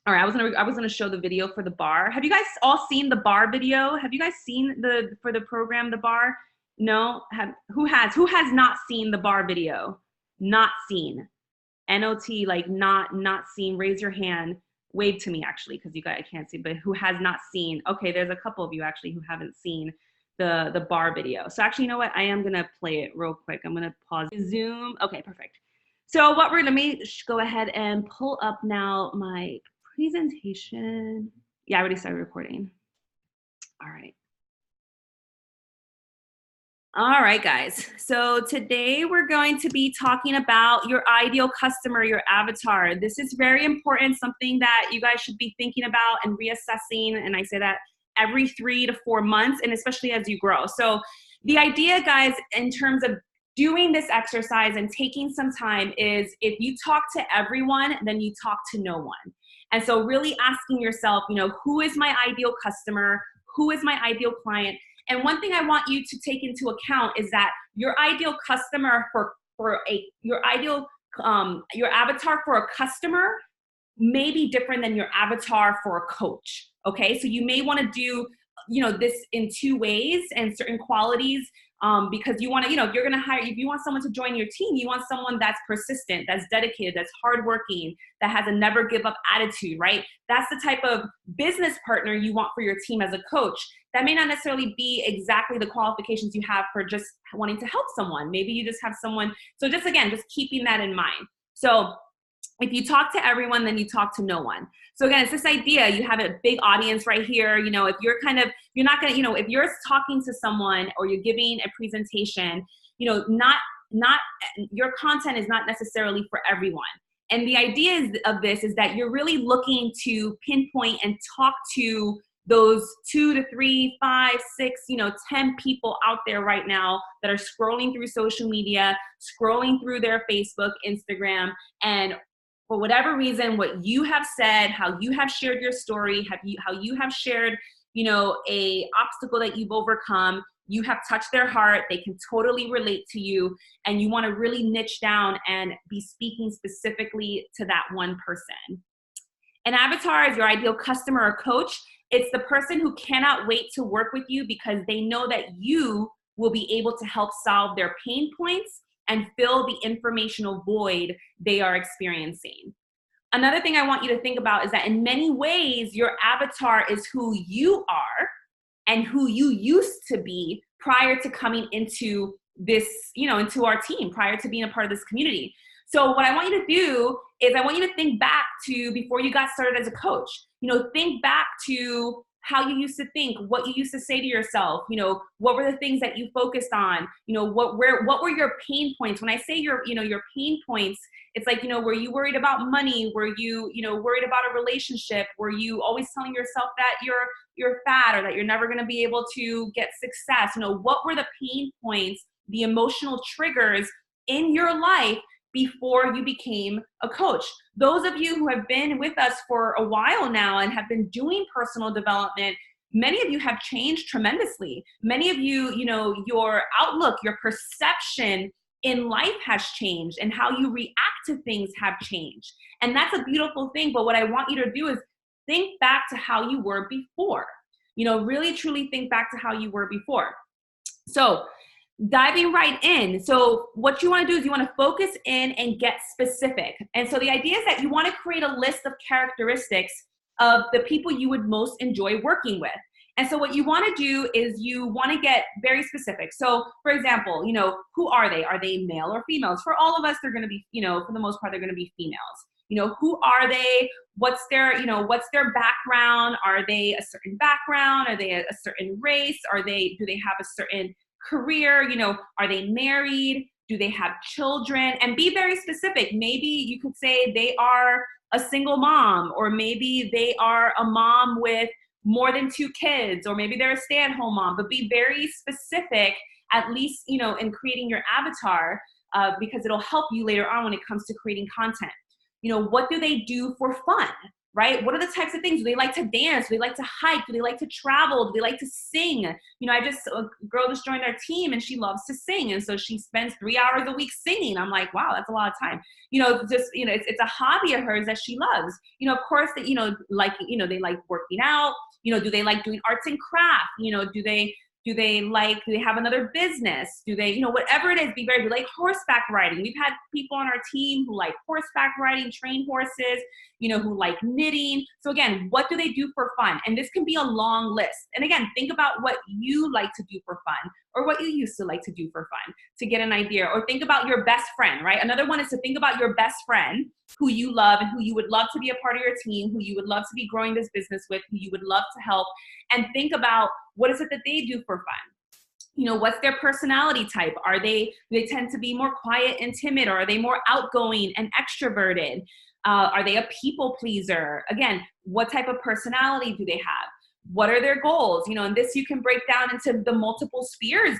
All right, I was gonna show the video for the bar. Have you guys all seen the bar video? Have you guys seen the for the program the bar? No. Who has not seen the bar video? Not seen. NOT, like not seen. Raise your hand. Wave to me actually, because you guys I can't see. But who has not seen? Okay, there's a couple of you actually who haven't seen the bar video. So actually, you know what? I am gonna play it real quick. I'm gonna pause Zoom. Okay, perfect. So let me go ahead and pull up now my presentation. Yeah, I already started recording. All right. All right, guys. So today we're going to be talking about your ideal customer, your avatar. This is very important, something that you guys should be thinking about and reassessing. And I say that every 3 to 4 months, and especially as you grow. So the idea, guys, in terms of doing this exercise and taking some time is if you talk to everyone, then you talk to no one. And so really asking yourself, who is my ideal customer? Who is my ideal client? And one thing I want you to take into account is that your ideal customer your avatar for a customer may be different than your avatar for a coach. Okay, so you may want to do this in two ways and certain qualities, because you want to, if you're going to hire, if you want someone to join your team, you want someone that's persistent, that's dedicated, that's hardworking, that has a never give up attitude, right? That's the type of business partner you want for your team as a coach. That may not necessarily be exactly the qualifications you have for just wanting to help someone. Maybe you just have someone. So just again, just keeping that in mind. So if you talk to everyone, then you talk to no one. So again, it's this idea, you have a big audience right here. If you're you're not going to, if you're talking to someone or you're giving a presentation, not your content is not necessarily for everyone. And the idea of this is that you're really looking to pinpoint and talk to those 2 to 3, 5, 6, 10 people out there right now that are scrolling through social media, scrolling through their Facebook, Instagram, and for whatever reason, what you have said, how you have shared your story, how you have shared, a obstacle that you've overcome, you have touched their heart, they can totally relate to you, and you want to really niche down and be speaking specifically to that one person. An avatar is your ideal customer or coach. It's the person who cannot wait to work with you because they know that you will be able to help solve their pain points and fill the informational void they are experiencing. Another thing I want you to think about is that in many ways, your avatar is who you are and who you used to be prior to coming into this, into our team, prior to being a part of this community. So what I want you to do is I want you to think back to before you got started as a coach. Think back to how you used to think, what you used to say to yourself, what were the things that you focused on, what were your pain points? When I say your pain points, it's like, were you worried about money? Were you, worried about a relationship? Were you always telling yourself that you're fat or that you're never going to be able to get success? What were the pain points, the emotional triggers in your life before you became a coach? Those of you who have been with us for a while now and have been doing personal development, many of you have changed tremendously. Many of you, your outlook, your perception in life has changed and how you react to things have changed. And that's a beautiful thing. But what I want you to do is think back to how you were before. Really truly think back to how you were before. So diving right in. So what you want to do is you want to focus in and get specific. And so the idea is that you want to create a list of characteristics of the people you would most enjoy working with. And so what you want to do is you want to get very specific. So for example, who are they? Are they male or females? For all of us, they're going to be, for the most part, they're going to be females. Who are they? What's their background? Are they a certain background? Are they a certain race? Do they have a certain career? Are they married? Do they have children? And be very specific. Maybe you could say they are a single mom, or maybe they are a mom with more than 2 kids, or maybe they're a stay-at-home mom, but be very specific, at least, in creating your avatar, because it'll help you later on when it comes to creating content. What do they do for fun? right? What are the types of things? Do they like to dance? Do they like to hike? Do they like to travel? Do they like to sing? A girl just joined our team and she loves to sing. And so she spends 3 hours a week singing. I'm like, wow, that's a lot of time. It's a hobby of hers that she loves. Of course, that, they like working out. Do they like doing arts and craft? Do they have another business? Do they, whatever it is, do like horseback riding? We've had people on our team who like horseback riding, train horses, who like knitting. So again, what do they do for fun? And this can be a long list. And again, think about what you like to do for fun or what you used to like to do for fun to get an idea. Or think about your best friend, right? Another one is to think about your best friend who you love and who you would love to be a part of your team, who you would love to be growing this business with, who you would love to help, and think about what is it that they do for fun. What's their personality type? Do they tend to be more quiet and timid, or are they more outgoing and extroverted? Are they a people pleaser? Again, what type of personality do they have? What are their goals? And this you can break down into the multiple spheres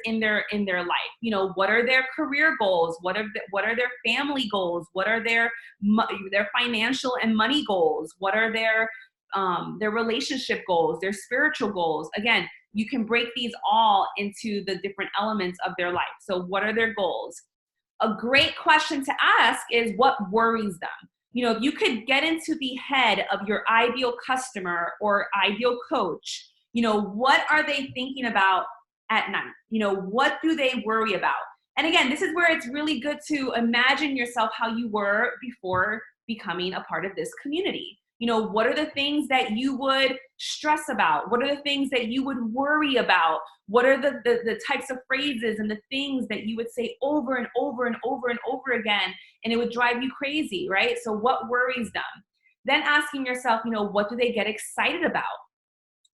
in their life. What are their career goals? What are their family goals? What are their financial and money goals? What are their relationship goals, their spiritual goals? Again, you can break these all into the different elements of their life. So what are their goals? A great question to ask is, what worries them? If you could get into the head of your ideal customer or ideal coach, what are they thinking about at night? What do they worry about? And again, this is where it's really good to imagine yourself how you were before becoming a part of this community. What are the things that you would stress about? What are the things that you would worry about? What are the types of phrases and the things that you would say over and over and over and over again, and it would drive you crazy, right? So what worries them? Then asking yourself, what do they get excited about?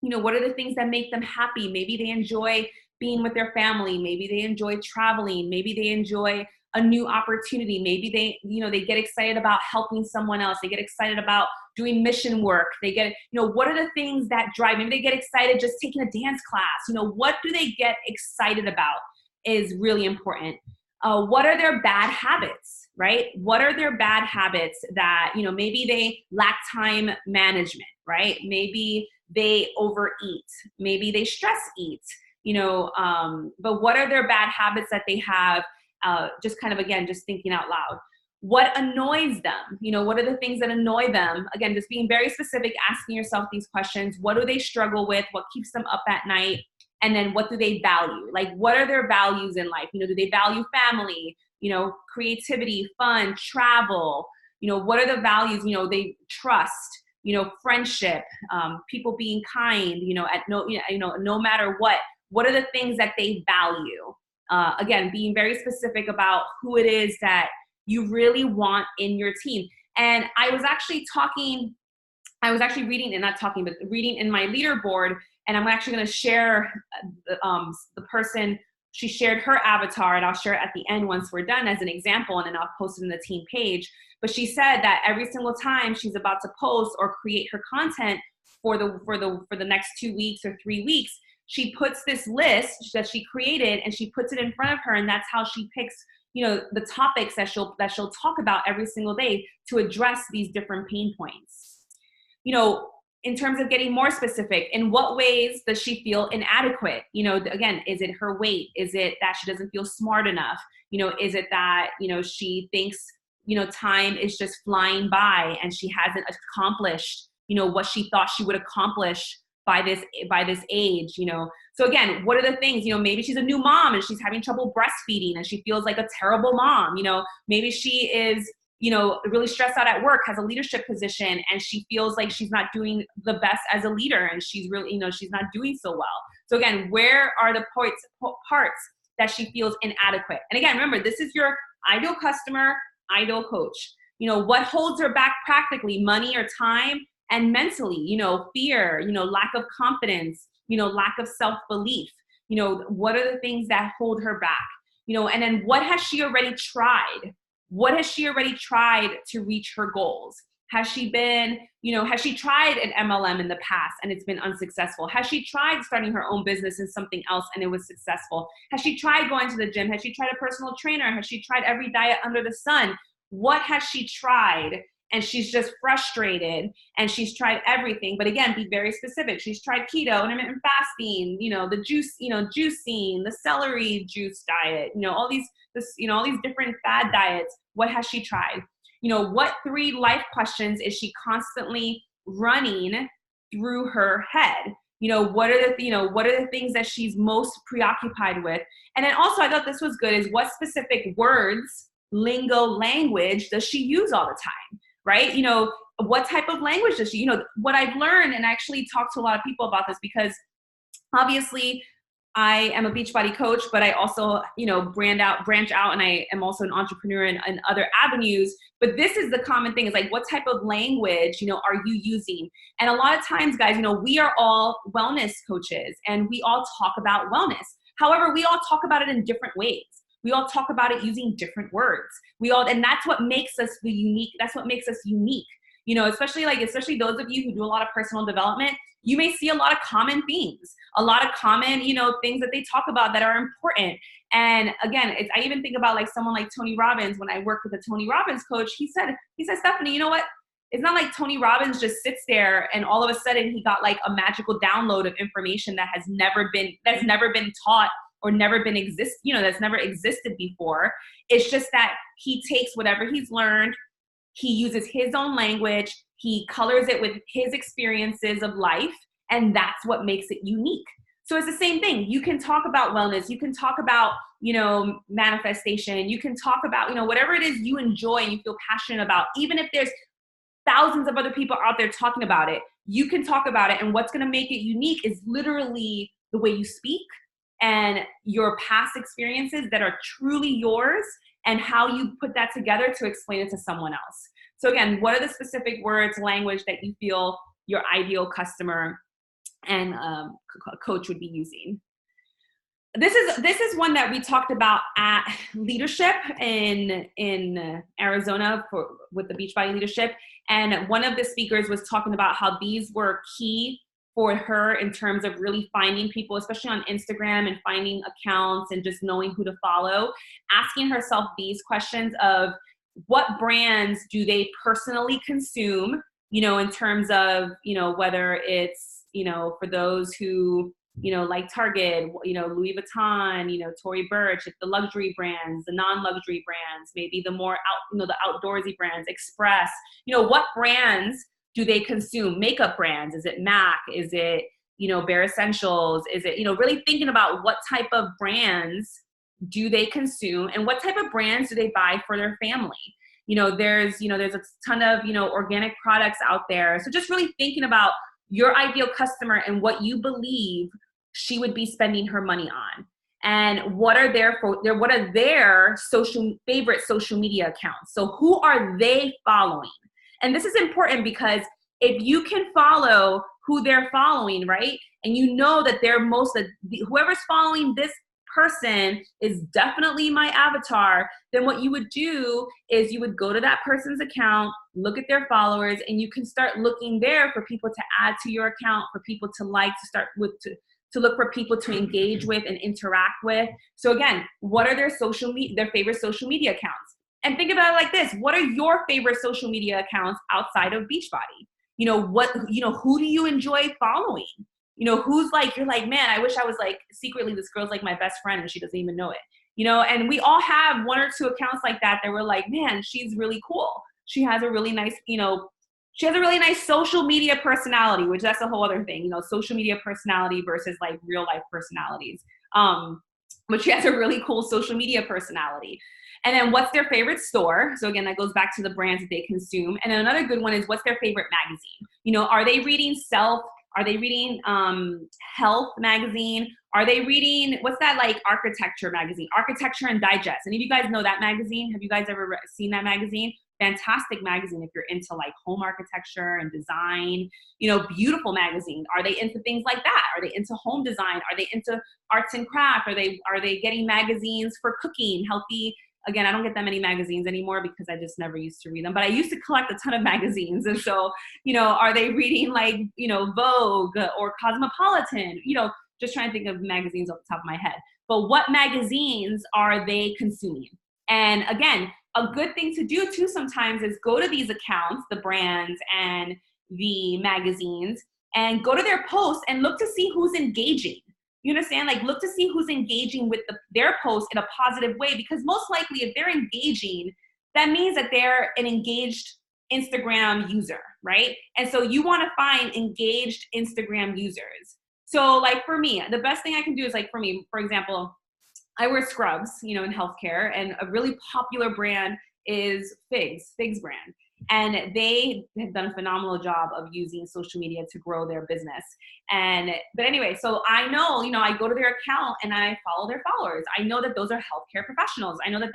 What are the things that make them happy? Maybe they enjoy being with their family. Maybe they enjoy traveling. Maybe they enjoy a new opportunity. Maybe they get excited about helping someone else. They get excited about doing mission work. They get, what are the things that drive? Maybe they get excited just taking a dance class. What do they get excited about is really important. What are their bad habits, right? What are their bad habits that, maybe they lack time management, right? Maybe they overeat. Maybe they stress eat, but what are their bad habits that they have? Just kind of, again, just thinking out loud. What annoys them? What are the things that annoy them? Again, just being very specific, asking yourself these questions. What do they struggle with? What keeps them up at night? And then what do they value? Like, what are their values in life? Do they value family, creativity, fun, travel? What are the values, they trust, friendship, people being kind, no matter what are the things that they value? Again, being very specific about who it is that you really want in your team. And I was actually reading in my leaderboard, and I'm actually going to share the person. She shared her avatar, and I'll share it at the end once we're done as an example, and then I'll post it in the team page. But she said that every single time she's about to post or create her content for the next 2 weeks or 3 weeks, she puts this list that she created and she puts it in front of her, and that's how she picks, the topics that she'll talk about every single day to address these different pain points. In terms of getting more specific, in what ways does she feel inadequate? Again, is it her weight? Is it that she doesn't feel smart enough? Is it that, she thinks, time is just flying by and she hasn't accomplished, what she thought she would accomplish by this age, So again, what are the things, maybe she's a new mom and she's having trouble breastfeeding and she feels like a terrible mom. Maybe she is, really stressed out at work, has a leadership position, and she feels like she's not doing the best as a leader, and she's really, she's not doing so well. So again, where are the parts that she feels inadequate? And again, remember, this is your ideal customer, ideal coach. What holds her back practically? Money or time? And mentally, fear, lack of confidence, lack of self-belief, what are the things that hold her back? And then what has she already tried? What has she already tried to reach her goals? Has she tried an MLM in the past and it's been unsuccessful? Has she tried starting her own business in something else and it was successful? Has she tried going to the gym? Has she tried a personal trainer? Has she tried every diet under the sun? What has she tried? and she's just frustrated and she's tried everything. But again, be very specific. She's tried keto, intermittent fasting, the juice, juicing, the celery juice diet, all these different fad diets. What has she tried? What 3 life questions is she constantly running through her head? What are the things that she's most preoccupied with? And then also, I thought this was good, is what specific words, lingo, language does she use all the time, right? What type of language does she, what I've learned, and I actually talked to a lot of people about this, because obviously I am a Beachbody coach, but I also, branch out, and I am also an entrepreneur in other avenues. But this is the common thing, is like, what type of language, are you using? And a lot of times, guys, we are all wellness coaches and we all talk about wellness. However, we all talk about it in different ways. We all talk about it using different words. And that's what makes us unique. That's what makes us unique. Especially those of you who do a lot of personal development, you may see a lot of common themes, a lot of common, things that they talk about that are important. And again, I even think about like someone like Tony Robbins. When I worked with a Tony Robbins coach, he said, Stephanie, you know what? It's not like Tony Robbins just sits there and all of a sudden he got like a magical download of information that's never been taught or that's never existed before. It's just that he takes whatever he's learned, he uses his own language, he colors it with his experiences of life, and that's what makes it unique. So it's the same thing. You can talk about wellness, you can talk about, manifestation, you can talk about, whatever it is you enjoy and you feel passionate about, even if there's thousands of other people out there talking about it, you can talk about it. And what's going to make it unique is literally the way you speak and your past experiences that are truly yours, and how you put that together to explain it to someone else. So again, what are the specific words, language that you feel your ideal customer and coach would be using? This is one that we talked about at Leadership in Arizona with the Beachbody Leadership. And one of the speakers was talking about how these were key for her in terms of really finding people, especially on Instagram, and finding accounts and just knowing who to follow, asking herself these questions of what brands do they personally consume, in terms of, whether it's, for those who, like Target, Louis Vuitton, Tory Burch, the luxury brands, the non-luxury brands, maybe the more the outdoorsy brands, Express, what brands do they consume? Makeup brands? Is it MAC? Is it, Bare Essentials? Is it, really thinking about what type of brands do they consume and what type of brands do they buy for their family? There's a ton of, organic products out there. So just really thinking about your ideal customer and what you believe she would be spending her money on. And what are their favorite social media accounts? So who are they following? And this is important because if you can follow who they're following, right? And that whoever's following this person is definitely my avatar, then what you would do is you would go to that person's account, look at their followers, and you can start looking there for people to add to your account, for people to like, to look for people to engage with and interact with. So again, what are their favorite social media accounts? And think about it like this. What are your favorite social media accounts outside of Beachbody? Who do you enjoy following? Who's like, you're like, man, I wish I was like, secretly this girl's like my best friend and she doesn't even know it. And we all have 1 or 2 accounts like that we're like, man, she's really cool. She has a really nice, she has a really nice social media personality, which that's a whole other thing, social media personality versus like real life personalities. But she has a really cool social media personality. And then what's their favorite store? So again, that goes back to the brands that they consume. And then another good one is what's their favorite magazine? Are they reading Are they reading Health magazine? Are they reading, what's that like architecture magazine? Architecture and Digest. Any of you guys know that magazine? Have you guys ever seen that magazine? Fantastic magazine if you're into like home architecture and design, beautiful magazine. Are they into things like that? Are they into home design? Are they into arts and craft? Are they getting magazines for cooking, healthy? Again, I don't get that many magazines anymore because I just never used to read them, but I used to collect a ton of magazines. And so, are they reading like, Vogue or Cosmopolitan? Just trying to think of magazines off the top of my head. But what magazines are they consuming? And again, a good thing to do too sometimes is go to these accounts, the brands and the magazines, and go to their posts and look to see who's engaging. You understand? Like, look to see who's engaging with their post in a positive way, because most likely if they're engaging, that means that they're an engaged Instagram user, right? And so you want to find engaged Instagram users. So like for me, the best thing I can do is, like, for me, for example, I wear scrubs, in healthcare, and a really popular brand is Figs brand. And they have done a phenomenal job of using social media to grow their business. But anyway, so I know, I go to their account and I follow their followers. I know that those are healthcare professionals. I know that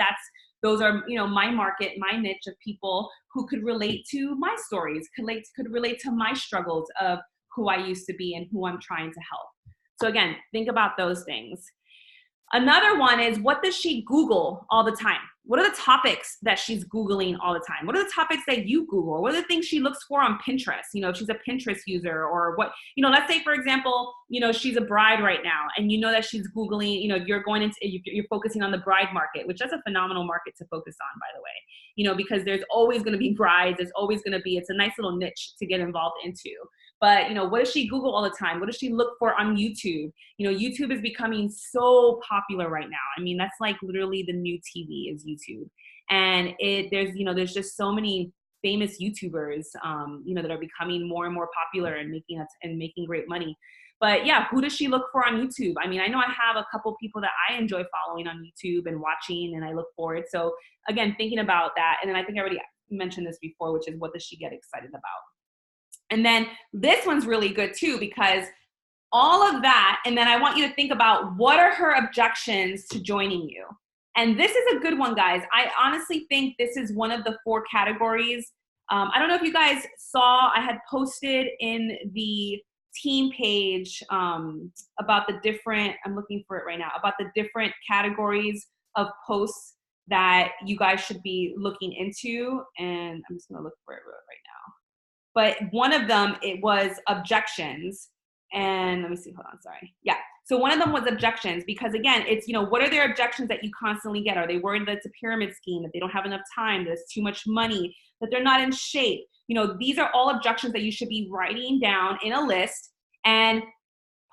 those are, my market, my niche of people who could relate to my stories, could relate to my struggles of who I used to be and who I'm trying to help. So again, think about those things. Another one is, what does she Google all the time? What are the topics that she's Googling all the time? What are the topics that you Google? What are the things she looks for on Pinterest? If she's a Pinterest user, or what, let's say, for example, she's a bride right now, and that she's Googling, you're focusing on the bride market, which is a phenomenal market to focus on, by the way, because there's always going to be brides. It's a nice little niche to get involved into. But, what does she Google all the time? What does she look for on YouTube? YouTube is becoming so popular right now. I mean, that's like literally the new TV is YouTube. And there's just so many famous YouTubers, that are becoming more and more popular and making great money. But yeah, who does she look for on YouTube? I mean, I know I have a couple people that I enjoy following on YouTube and watching, and I look forward. So again, thinking about that. And then I think I already mentioned this before, which is, what does she get excited about? And then this one's really good too, because all of that, and then I want you to think about, what are her objections to joining you? And this is a good one, guys. I honestly think this is one of the 4 categories. I don't know if you guys saw, I had posted in the team page about the different, I'm looking for it right now, about the different categories of posts that you guys should be looking into. And I'm just gonna look for it right now. But one of them, it was objections. And let me see, hold on, sorry. Yeah, so one of them was objections, because again, it's, what are their objections that you constantly get? Are they worried that it's a pyramid scheme, that they don't have enough time, that it's too much money, that they're not in shape? These are all objections that you should be writing down in a list and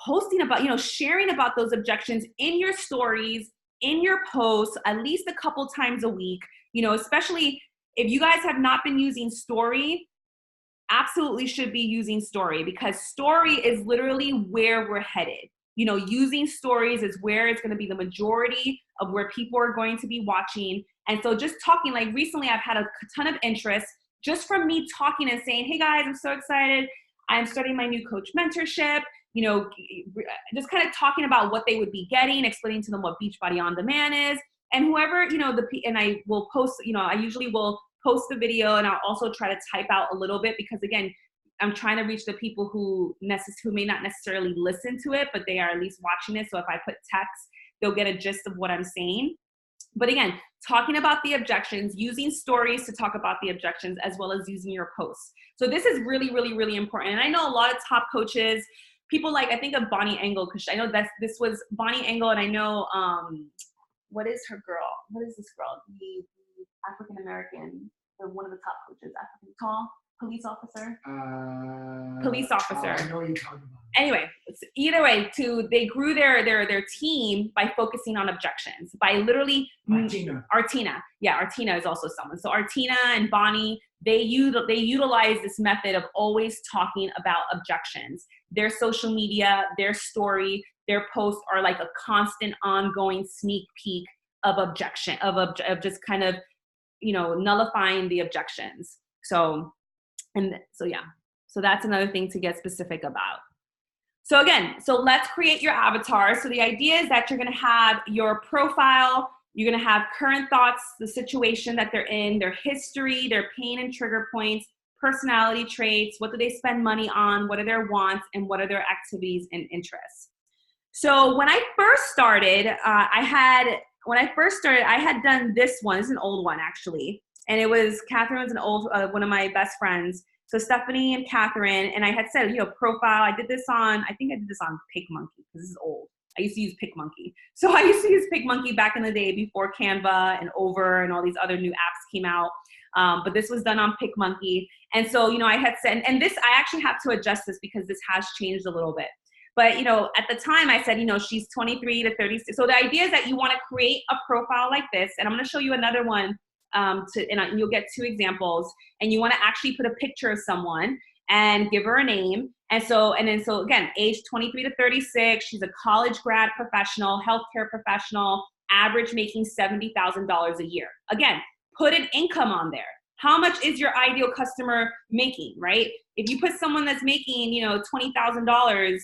posting about, sharing about those objections in your stories, in your posts, at least a couple times a week, especially if you guys have not been using Story. Absolutely should be using Story, because Story is literally where we're headed. Using stories is where it's going to be the majority of where people are going to be watching. And so just talking, like recently I've had a ton of interest just from me talking and saying, hey guys, I'm so excited. I'm starting my new coach mentorship, just kind of talking about what they would be getting, explaining to them what Beachbody On Demand is. And whoever, and I will post, I usually will post the video, and I'll also try to type out a little bit, because again, I'm trying to reach the people who may not necessarily listen to it, but they are at least watching it. So if I put text, they'll get a gist of what I'm saying. But again, talking about the objections, using stories to talk about the objections, as well as using your posts. So this is really, really, really important. And I know a lot of top coaches, people like, I think of Bonnie Engel, because I know this was Bonnie Engel, and I know, what is her girl? What is this girl? The African-American, one of the top coaches, African tall police officer. Police officer. I know what you're talking about. Anyway, either way, they grew their team by focusing on objections, by literally Artina. Yeah, Artina is also someone. So Artina and Bonnie, they utilize this method of always talking about objections. Their social media, their story, their posts are like a constant, ongoing sneak peek of objection, of just kind of, nullifying the objections. So yeah, so that's another thing to get specific about. So again, let's create your avatar. So the idea is that you're going to have your profile, you're going to have current thoughts, the situation that they're in, their history, their pain and trigger points, personality traits, what do they spend money on, what are their wants, and what are their activities and interests. So when I first started, I had done this one. It's an old one, actually. And it was, Catherine was an old, one of my best friends. So Stephanie and Catherine, and I had said, profile. I think I did this on PicMonkey, because this is old. I used to use PicMonkey. So I used to use PicMonkey back in the day before Canva and Over and all these other new apps came out. But this was done on PicMonkey. And so, I had said, and this, I actually have to adjust this because this has changed a little bit. But, at the time I said, she's 23 to 36. So the idea is that you want to create a profile like this. And I'm going to show you another one and you'll get 2 examples. And you want to actually put a picture of someone and give her a name. And so again, age 23 to 36, she's a college grad professional, healthcare professional, average making $70,000 a year. Again, put an income on there. How much is your ideal customer making, right? If you put someone that's making, $20,000,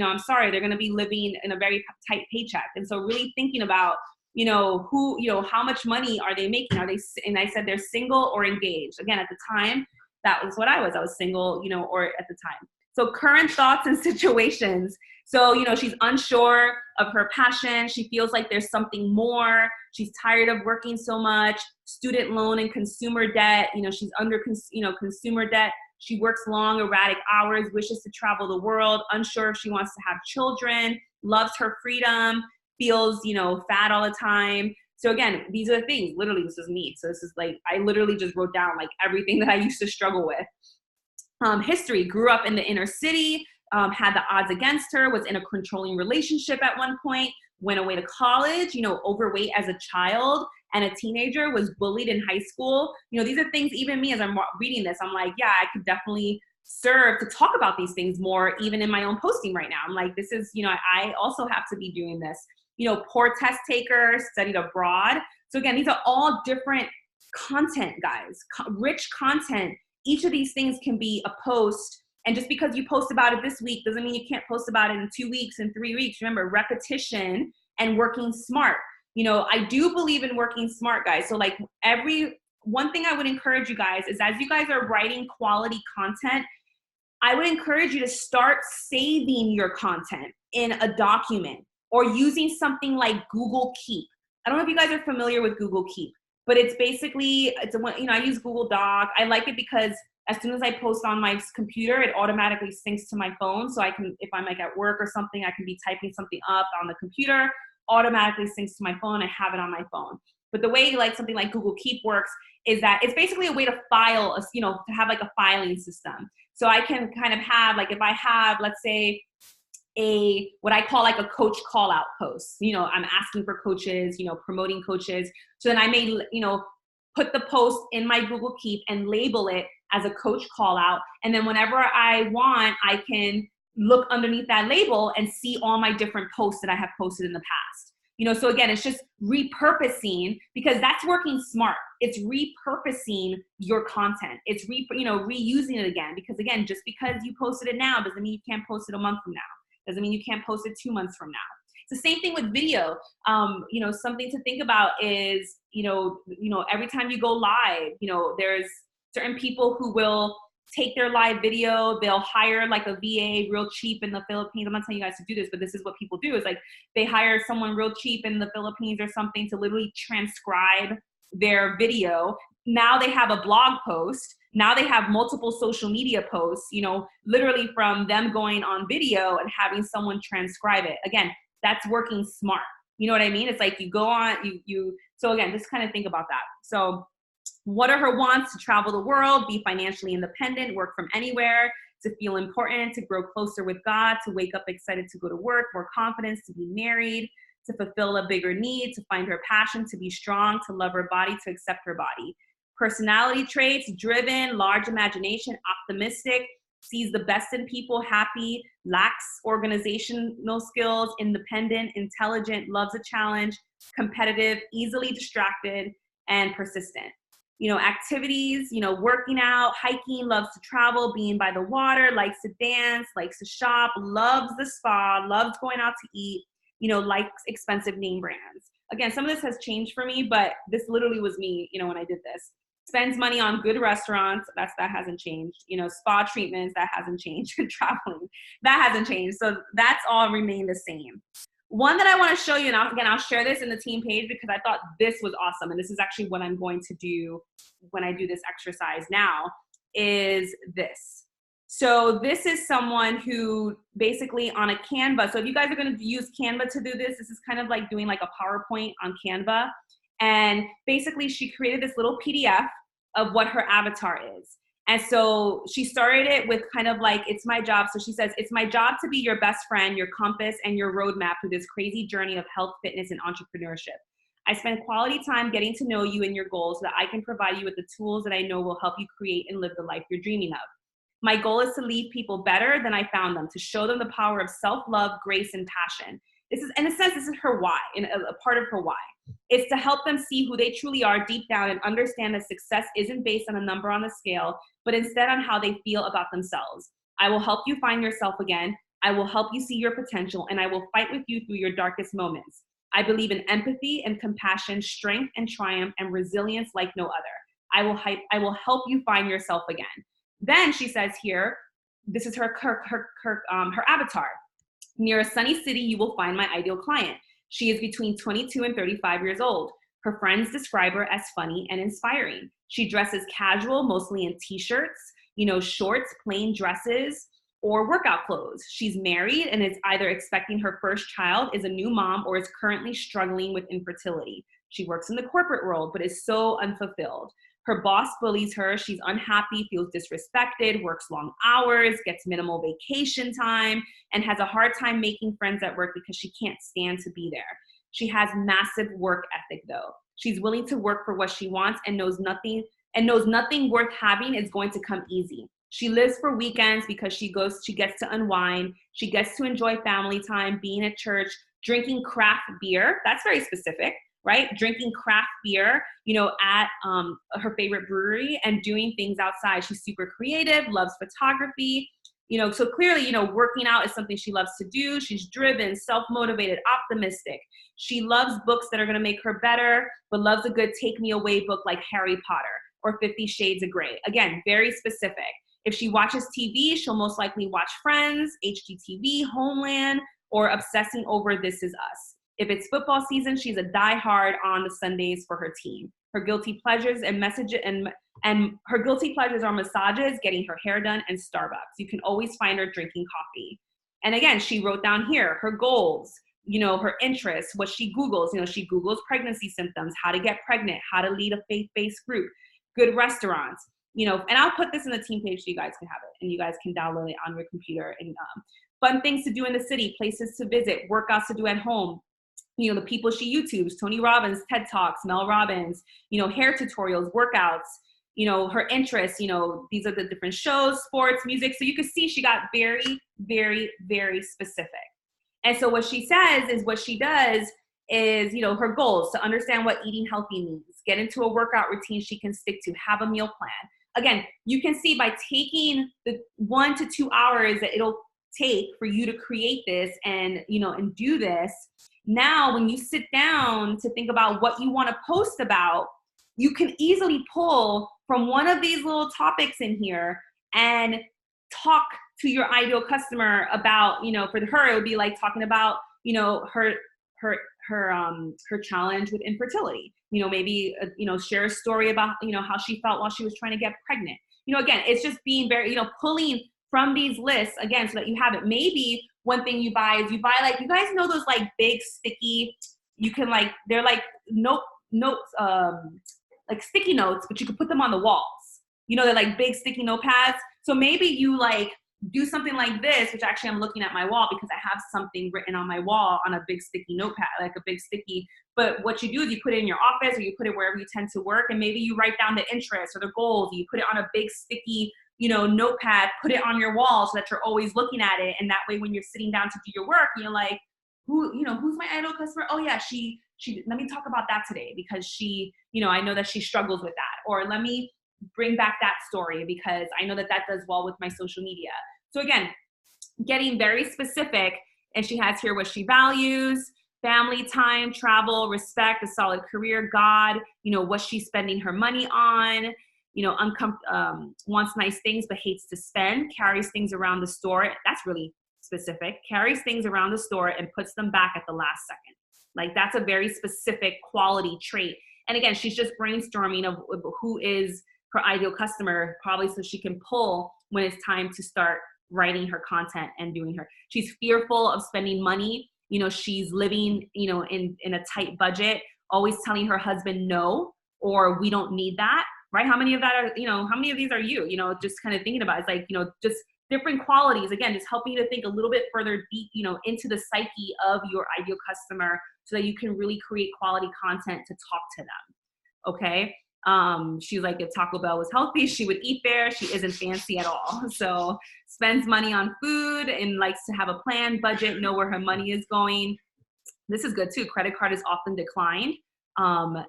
I'm sorry, they're going to be living in a very tight paycheck. And so really thinking about, how much money are they making? And I said they're single or engaged. Again, at the time, that was what I was single, or at the time. So current thoughts and situations. So, she's unsure of her passion. She feels like there's something more. She's tired of working so much. Student loan and consumer debt. She's under, consumer debt. She works long, erratic hours, wishes to travel the world, unsure if she wants to have children, loves her freedom, feels, fat all the time. So again, these are the things, literally this is me. So this is like, I literally just wrote down like everything that I used to struggle with. History, grew up in the inner city, had the odds against her, was in a controlling relationship at one point, went away to college, overweight as a child and a teenager, was bullied in high school. These are things, even me as I'm reading this, I'm like, yeah, I could definitely serve to talk about these things more, even in my own posting right now. I'm like, this is, I also have to be doing this. Poor test taker, studied abroad. So again, these are all different content, guys, rich content. Each of these things can be a post. And just because you post about it this week doesn't mean you can't post about it in 2 weeks and 3 weeks. Remember, repetition and working smart. I do believe in working smart, guys. So like one thing I would encourage you guys is as you guys are writing quality content, I would encourage you to start saving your content in a document or using something like Google Keep. I don't know if you guys are familiar with Google Keep, but it's basically, I use Google Doc. I like it because as soon as I post on my computer, it automatically syncs to my phone. So I can, if I'm like at work or something, I can be typing something up on the computer, automatically syncs to my phone. I have it on my phone. But the way like something like Google Keep works is that it's basically a way to file, to have like a filing system. So I can kind of have, like if I have, let's say, what I call like a coach call out post, I'm asking for coaches, promoting coaches. So then I may, put the post in my Google Keep and label it as a coach call out. And then whenever I want, I can look underneath that label and see all my different posts that I have posted in the past. So again, it's just repurposing, because that's working smart. It's repurposing your content. It's reusing it again, because again, just because you posted it now doesn't mean you can't post it a month from now. Doesn't mean you can't post it 2 months from now. It's the same thing with video. Something to think about is, every time you go live, there's certain people who will take their live video, they'll hire like a VA real cheap in the Philippines. I'm not telling you guys to do this, but this is what people do, is like they hire someone real cheap in the Philippines or something to literally transcribe their video. Now they have a blog post. Now they have multiple social media posts, literally from them going on video and having someone transcribe it. Again, that's working smart. You know what I mean? It's like you go on, so again, just kind of think about that. So what are her wants? To travel the world, be financially independent, work from anywhere, to feel important, to grow closer with God, to wake up excited to go to work, more confidence, to be married, to fulfill a bigger need, to find her passion, to be strong, to love her body, to accept her body. Personality traits: driven, large imagination, optimistic, sees the best in people, happy, lacks organizational skills, independent, intelligent, loves a challenge, competitive, easily distracted, and persistent. Activities, working out, hiking, loves to travel, being by the water, likes to dance, likes to shop, loves the spa, loves going out to eat, likes expensive name brands. Again, some of this has changed for me, but this literally was me, when I did this. Spends money on good restaurants, that hasn't changed. Spa treatments, that hasn't changed. Traveling, that hasn't changed. So that's all remained the same. One that I want to show you, and again, I'll share this in the team page because I thought this was awesome. And this is actually what I'm going to do when I do this exercise now, is this. So this is someone who basically on a Canva. So if you guys are going to use Canva to do this, this is kind of like doing like a PowerPoint on Canva. And basically she created this little PDF of what her avatar is. And so she started it with kind of like, it's my job. So she says, it's my job to be your best friend, your compass, and your roadmap through this crazy journey of health, fitness, and entrepreneurship. I spend quality time getting to know you and your goals so that I can provide you with the tools that I know will help you create and live the life you're dreaming of. My goal is to leave people better than I found them, to show them the power of self-love, grace, and passion. This is, in a sense, this is her why, and a part of her why. It's to help them see who they truly are deep down and understand that success isn't based on a number on the scale, but instead on how they feel about themselves. I will help you find yourself again. I will help you see your potential, and I will fight with you through your darkest moments. I believe in empathy and compassion, strength and triumph, and resilience like no other. I will help you find yourself again. Then she says here, this is her avatar. Near a sunny city, you will find my ideal client. She is between 22 and 35 years old. Her friends describe her as funny and inspiring. She dresses casual, mostly in t-shirts, shorts, plain dresses, or workout clothes. She's married and is either expecting her first child, is a new mom, or is currently struggling with infertility. She works in the corporate world, but is so unfulfilled. Her boss bullies her. She's unhappy, feels disrespected, works long hours, gets minimal vacation time, and has a hard time making friends at work because she can't stand to be there. She has massive work ethic though. She's willing to work for what she wants and knows nothing worth having is going to come easy. She lives for weekends because she gets to unwind. She gets to enjoy family time, being at church, drinking craft beer. That's very specific, right? Drinking craft beer, at her favorite brewery and doing things outside. She's super creative, loves photography, so clearly, working out is something she loves to do. She's driven, self-motivated, optimistic. She loves books that are going to make her better, but loves a good take me away book like Harry Potter or 50 Shades of Grey. Again, very specific. If she watches TV, she'll most likely watch Friends, HGTV, Homeland, or obsessing over This Is Us. If it's football season, she's a diehard on the Sundays for her team. Her guilty pleasures and her guilty pleasures are massages, getting her hair done, and Starbucks. You can always find her drinking coffee. And again, she wrote down here her goals, her interests, what she Googles. She Googles pregnancy symptoms, how to get pregnant, how to lead a faith-based group, good restaurants, and I'll put this in the team page so you guys can have it and you guys can download it on your computer. And fun things to do in the city, places to visit, workouts to do at home. The people she YouTubes, Tony Robbins, TED Talks, Mel Robbins, hair tutorials, workouts, her interests, these are the different shows, sports, music. So you can see she got very, very, very specific. And so what she says is what she does is, her goals to understand what eating healthy means, get into a workout routine she can stick to, have a meal plan. Again, you can see by taking the 1 to 2 hours that it'll take for you to create this and, and do this. Now, when you sit down to think about what you want to post about, you can easily pull from one of these little topics in here and talk to your ideal customer about, for her, it would be like talking about, her challenge with infertility. Maybe, share a story about, how she felt while she was trying to get pregnant. Again, it's just being very, pulling from these lists, again, so that you have it. Maybe one thing you buy is you guys know those like big sticky, you can like, they're like notes, like sticky notes, but you can put them on the walls. They're like big sticky notepads. So maybe you like do something like this, which actually I'm looking at my wall because I have something written on my wall on a big sticky notepad, like a big sticky, but what you do is you put it in your office or you put it wherever you tend to work, and maybe you write down the interests or the goals, you put it on a big sticky, notepad, put it on your wall so that you're always looking at it. And that way, when you're sitting down to do your work, you're like, who's my ideal customer? Oh yeah, she, let me talk about that today because she, I know that she struggles with that. Or let me bring back that story because I know that does well with my social media. So again, getting very specific, and she has here what she values: family time, travel, respect, a solid career, God, what she's spending her money on, wants nice things but hates to spend, carries things around the store. That's really specific. Carries things around the store and puts them back at the last second. Like that's a very specific quality trait. And again, she's just brainstorming of who is her ideal customer, probably so she can pull when it's time to start writing her content and doing her. She's fearful of spending money. She's living, in a tight budget, always telling her husband no, or we don't need that, right? How many of these are you? Just kind of thinking about it. It's like, just different qualities. Again, just helping you to think a little bit further deep, into the psyche of your ideal customer so that you can really create quality content to talk to them. Okay. She's like, if Taco Bell was healthy, she would eat there. She isn't fancy at all. So spends money on food and likes to have a plan, budget, know where her money is going. This is good too. Credit card is often declined.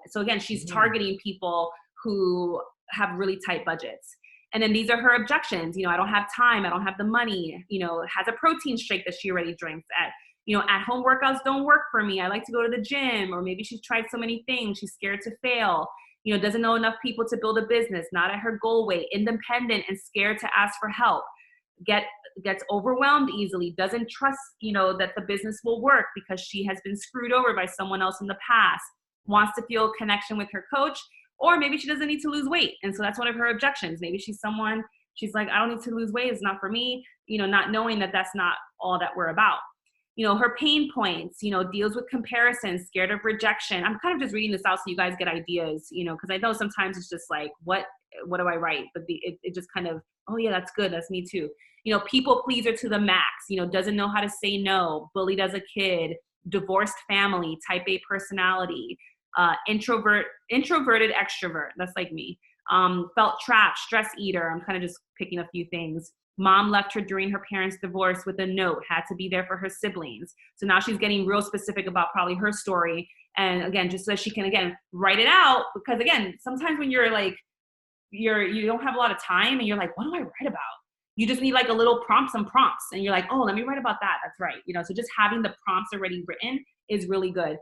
So again, she's targeting people who have really tight budgets. And then these are her objections. I don't have time. I don't have the money. Has a protein shake that she already drinks. At home workouts don't work for me. I like to go to the gym. Or maybe she's tried so many things. She's scared to fail. Doesn't know enough people to build a business. Not at her goal weight. Independent and scared to ask for help. Gets overwhelmed easily. Doesn't trust, that the business will work because she has been screwed over by someone else in the past. Wants to feel connection with her coach. Or maybe she doesn't need to lose weight. And so that's one of her objections. Maybe she's like, I don't need to lose weight. It's not for me. Not knowing that that's not all that we're about. Her pain points, deals with comparisons, scared of rejection. I'm kind of just reading this out so you guys get ideas, because I know sometimes it's just like, what do I write? But it just kind of, oh yeah, that's good. That's me too. People pleaser to the max, doesn't know how to say no, bullied as a kid, divorced family, type A personality, introverted extrovert. That's like me. Felt trapped, stress eater. I'm kind of just picking a few things. Mom left her during her parents' divorce with a note, had to be there for her siblings. So now she's getting real specific about probably her story. And again, just so she can, again, write it out. Because again, sometimes when you're like, you don't have a lot of time and you're like, what do I write about? You just need like a little some prompts. And you're like, oh, let me write about that. That's right. So just having the prompts already written is really good.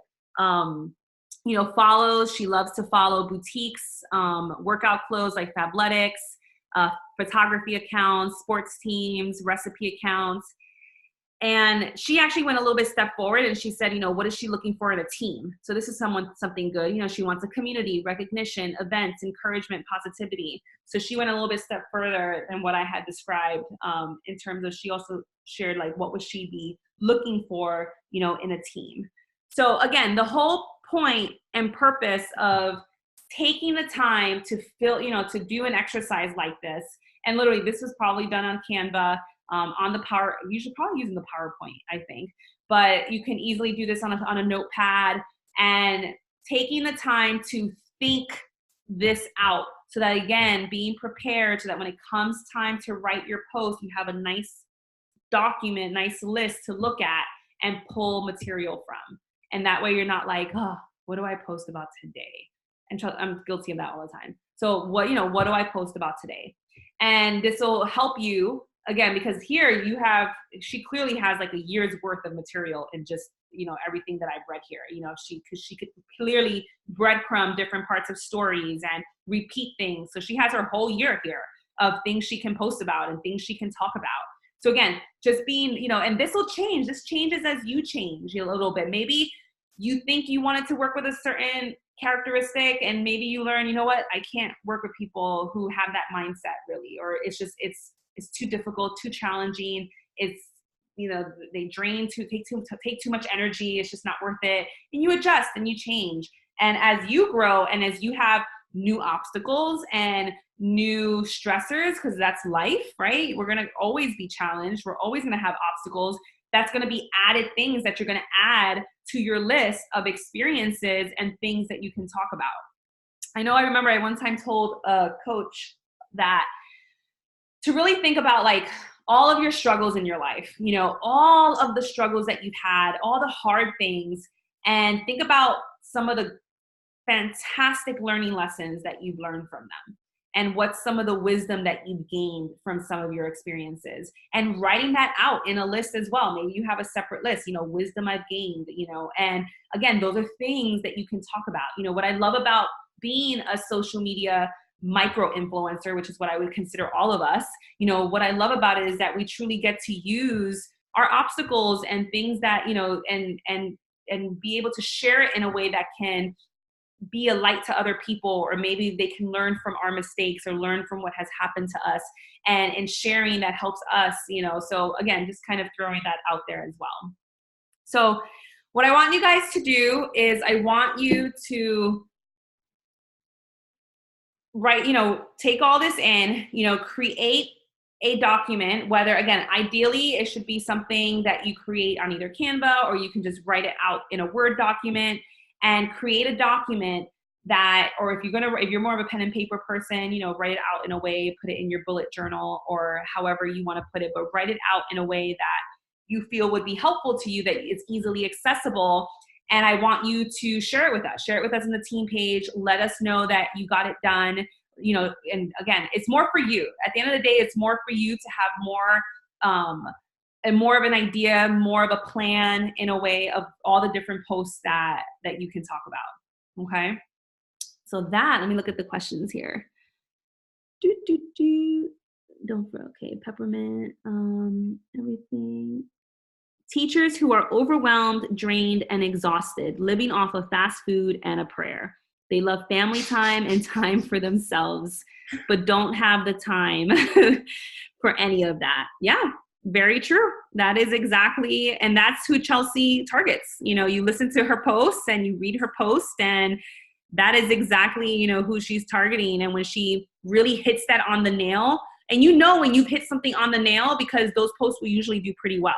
Follows, she loves to follow boutiques, workout clothes like Fabletics, photography accounts, sports teams, recipe accounts. And she actually went a little bit step forward and she said, what is she looking for in a team? So this is something good. She wants a community, recognition, events, encouragement, positivity. So she went a little bit step further than what I had described, in terms of, she also shared like, what would she be looking for, in a team? So again, the whole point and purpose of taking the time to to do an exercise like this, and literally this was probably done on Canva, you should probably use the PowerPoint, I think, but you can easily do this on a notepad, and taking the time to think this out so that, again, being prepared so that when it comes time to write your post, you have a nice document, nice list to look at and pull material from. And that way you're not like, oh, what do I post about today? And I'm guilty of that all the time. So what do I post about today? And this will help you, again, because here she clearly has like a year's worth of material in just, everything that I've read here. Because she could clearly breadcrumb different parts of stories and repeat things. So she has her whole year here of things she can post about and things she can talk about. So again, just being, and this will change. This changes as you change a little bit. Maybe you think you wanted to work with a certain characteristic, and maybe you learn, I can't work with people who have that mindset really, or it's too difficult, too challenging. It's, they take too much energy. It's just not worth it. And you adjust and you change. And as you grow and as you have new obstacles and new stressors, because that's life, right? We're going to always be challenged. We're always going to have obstacles. That's going to be added things that you're going to add to your list of experiences and things that you can talk about. I remember I one time told a coach that to really think about like all of your struggles in your life, all of the struggles that you've had, all the hard things, and think about some of the fantastic learning lessons that you've learned from them. And what's some of the wisdom that you've gained from some of your experiences, and writing that out in a list as well. Maybe you have a separate list, wisdom I've gained, and again, those are things that you can talk about. What I love about being a social media micro influencer, which is what I would consider all of us, what I love about it is that we truly get to use our obstacles and things that, and be able to share it in a way that can be a light to other people, or maybe they can learn from our mistakes or learn from what has happened to us, and in sharing that helps us, you know. So again, just kind of throwing that out there as well. So what I want you guys to do is I want you to write, you know, take all this in, you know, create a document, whether, again, ideally it should be something that you create on either Canva, or you can just write it out in a Word document, and create a document that, or if you're more of a pen and paper person, you know, write it out in a way, put it in your bullet journal or however you want to put it, but write it out in a way that you feel would be helpful to you, that it's easily accessible. And I want you to share it with us. Share it with us on the team page. Let us know that you got it done. You know, and again, it's more for you. At the end of the day, it's more for you to have more and more of an idea, more of a plan in a way of all the different posts that you can talk about. Okay. So that, let me look at the questions here. Okay, peppermint, everything. Teachers who are overwhelmed, drained, and exhausted, living off of fast food and a prayer. They love family time and time for themselves, but don't have the time for any of that. Yeah, very true. That is exactly, and that's who Chelsea targets. You know, you listen to her posts and you read her posts, and that is exactly, you know, who she's targeting. And when she really hits that on the nail, and you know when you've hit something on the nail, because those posts will usually do pretty well.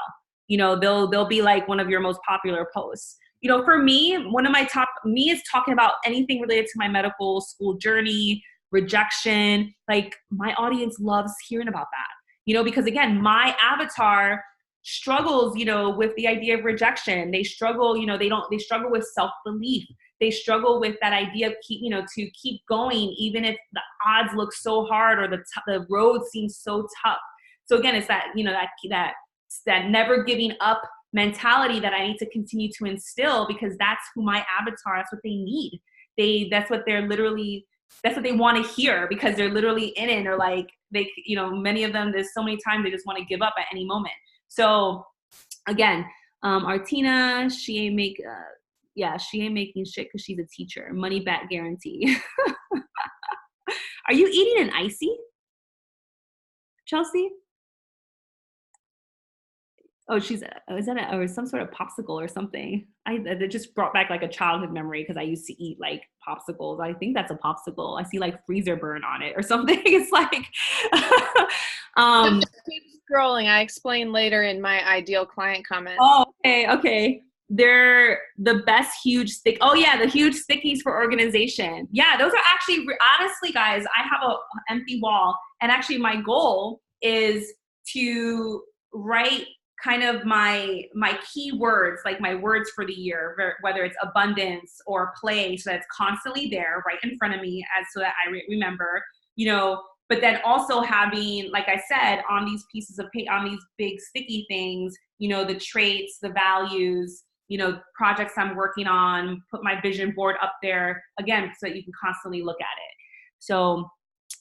You know, they'll be like one of your most popular posts. You know, for me, one of my top, me is talking about anything related to my medical school journey, rejection. Like, my audience loves hearing about that, you know, because again, my avatar struggles, you know, with the idea of rejection. They struggle, you know, they struggle with self-belief. They struggle with that idea of to keep going, even if the odds look so hard or the road seems so tough. So again, it's that, you know, that never giving up mentality that I need to continue to instill, because that's who my avatar, that's what they need. That's what they want to hear, because they're literally in it, or like you know, many of them, there's so many times they just want to give up at any moment. So again, Artina, she ain't making shit because she's a teacher. Money back guarantee. Are you eating an icy, Chelsea? Oh, is that or some sort of popsicle or something? That just brought back like a childhood memory, because I used to eat like popsicles. I think that's a popsicle. I see like freezer burn on it or something. It's like, Just keep scrolling. I explain later in my ideal client comment. Oh, okay. They're the best huge stick. Oh yeah, the huge stickies for organization. Yeah, those are actually, honestly, guys, I have a empty wall, and actually my goal is to write kind of my key words, like my words for the year, whether it's abundance or play, so that it's constantly there right in front of me, so that I remember, you know. But then also having, like I said, on these pieces of paper, on these big sticky things, you know, the traits, the values, you know, projects I'm working on, put my vision board up there again, so that you can constantly look at it. So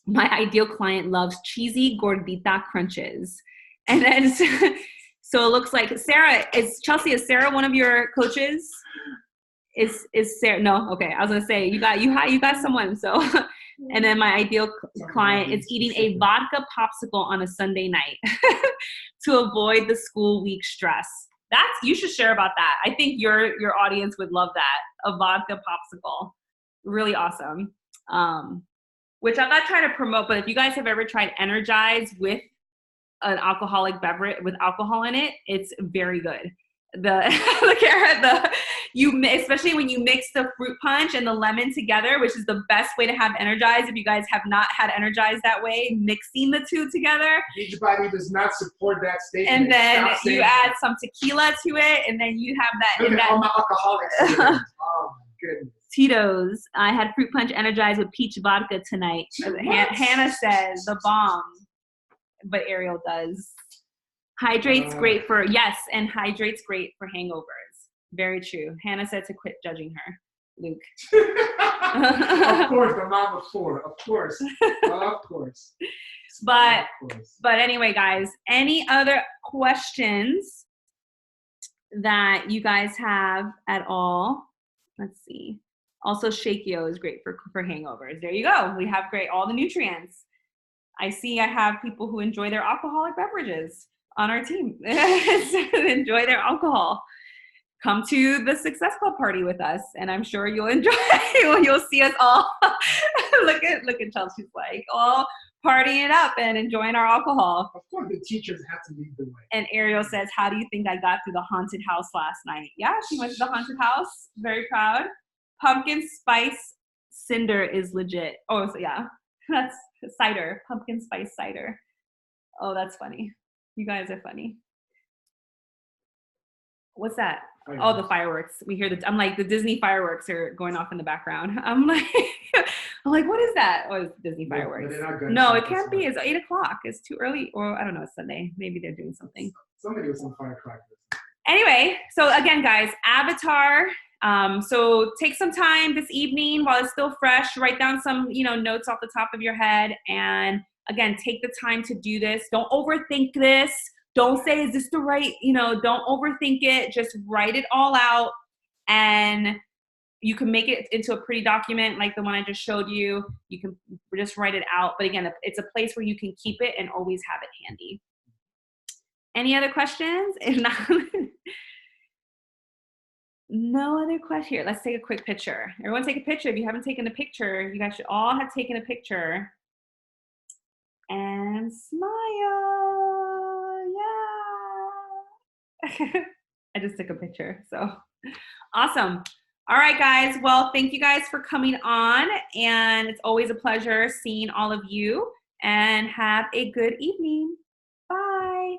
my ideal client loves cheesy gordita crunches. And then, so it looks like Sarah, is Sarah one of your coaches? Is Sarah? No, okay. I was gonna say you got someone. So, and then my ideal client is eating a vodka popsicle on a Sunday night to avoid the school week stress. You should share about that. I think your audience would love that. A vodka popsicle, really awesome. Which I'm not trying to promote, but if you guys have ever tried Energize with an alcoholic beverage with alcohol in it, it's very good. Especially when you mix the fruit punch and the lemon together, which is the best way to have Energize. If you guys have not had Energize that way, mixing the two together. Beachbody does not support that statement. And then you add some tequila to it, and then you have that. Look at all my alcoholics. Oh my goodness. Tito's. I had fruit punch Energize with peach vodka tonight. Hannah says the bomb, but Ariel does. Hydrate's great for, yes, and hydrate's great for hangovers. Very true. Hannah said to quit judging her. Luke. Of course, the mama four. Of course. Of course. But anyway, guys, any other questions that you guys have at all? Let's see. Also, Shakio is great for hangovers. There you go. We have all the nutrients. I see I have people who enjoy their alcoholic beverages on our team. Enjoy their alcohol. Come to the Success Club party with us, and I'm sure you'll enjoy. You'll see us all. look at Chelsea's like all partying it up and enjoying our alcohol. Of course, the teachers have to lead the way. And Ariel says, "How do you think I got through the haunted house last night?" Yeah, she went to the haunted house. Very proud. Pumpkin spice cider is legit. Oh, so yeah, that's cider. Pumpkin spice cider. Oh, that's funny. You guys are funny. What's that? Fireworks. Oh, the fireworks. We hear I'm like, the Disney fireworks are going off in the background. I'm like, what is that? Oh, it's Disney fireworks. No, it can't be. It's 8 o'clock. It's too early. Or I don't know, it's Sunday. Maybe they're doing something. Somebody with some firecrackers. Anyway, so again, guys, Avatar. So take some time this evening while it's still fresh. Write down some, notes off the top of your head. And again, take the time to do this. Don't overthink this. Don't say, is this the right, don't overthink it. Just write it all out, and you can make it into a pretty document like the one I just showed you. You can just write it out. But again, it's a place where you can keep it and always have it handy. Any other questions? If not, no other question. Here, let's take a quick picture. Everyone take a picture. If you haven't taken a picture, you guys should all have taken a picture. And smile. Yeah. I just took a picture. So awesome. All right, guys. Well, thank you guys for coming on. And it's always a pleasure seeing all of you. And have a good evening. Bye.